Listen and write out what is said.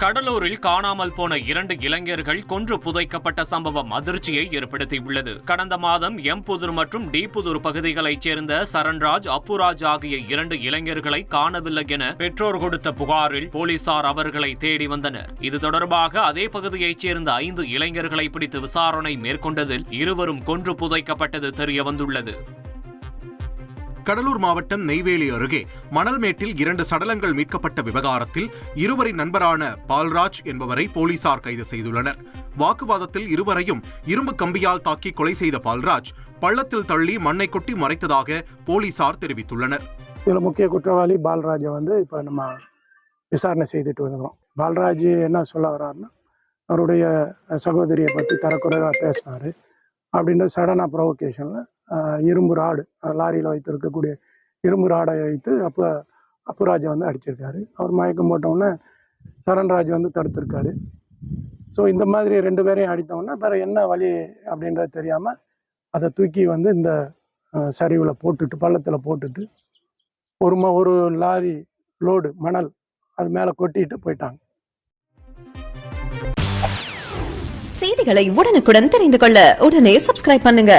கடலூரில் காணாமல் போன 2 இளைஞர்கள் கொன்று புதைக்கப்பட்ட சம்பவம் அதிர்ச்சியை ஏற்படுத்தியுள்ளது. கடந்த மாதம் எம்புதூர் மற்றும் டி-புதூர் பகுதிகளைச் சேர்ந்த சரண்ராஜ், அப்புராஜ் ஆகிய 2 இளைஞர்களை காணவில்லை என பெற்றோர் கொடுத்த புகாரில் போலீசார் அவர்களை தேடி வந்தனர். இது தொடர்பாக அதே பகுதியைச் சேர்ந்த 5 இளைஞர்களை பிடித்து விசாரணை மேற்கொண்டதில் இருவரும் கொன்று புதைக்கப்பட்டது தெரியவந்துள்ளது. கடலூர் மாவட்டம் நெய்வேலி அருகே மணல்மேட்டில் 2 சடலங்கள் மீட்கப்பட்ட விவகாரத்தில் இருவரின் நண்பரான பால்ராஜ் என்பவரை போலீசார் கைது செய்துள்ளனர். வாக்குவாதத்தில் இருவரையும் இரும்பு கம்பியால் தாக்கி கொலை செய்த பால்ராஜ் பள்ளத்தில் தள்ளி மண்ணை கொட்டி மறைத்ததாக போலீசார் தெரிவித்துள்ளனர். இதில் முக்கிய குற்றவாளி பால்ராஜை இப்போ நம்ம விசாரணை செய்துட்டு வருகிறோம். பால்ராஜ் என்ன சொல்ல வர்றாருன்னா, அவருடைய சகோதரியை பற்றி தரக்குறைவாக பேசினார் அப்படின்ற சடனாக ப்ரொவோகேஷனில் இரும்பு ராடு, லாரியில் வைத்திருக்கக்கூடிய இரும்பு ராடை வைத்து அப்புராஜை அடிச்சிருக்காரு. அவர் மயக்கம் போட்டவுடனே சரண்ராஜ் தடுத்திருக்காரு. ஸோ இந்த மாதிரி 2 பேரையும் அடித்தோடனே வேறு என்ன வழி அப்படின்றது தெரியாமல் அதை தூக்கி இந்த சரிவில் போட்டுட்டு, பள்ளத்தில் போட்டுட்டு ஒரு லாரி லோடு மணல் அது மேலே கொட்டிட்டு போயிட்டாங்க. செய்திகளை உடனுக்குடன் தெரிந்து கொள்ள உடனே சப்ஸ்கிரைப் பண்ணுங்க.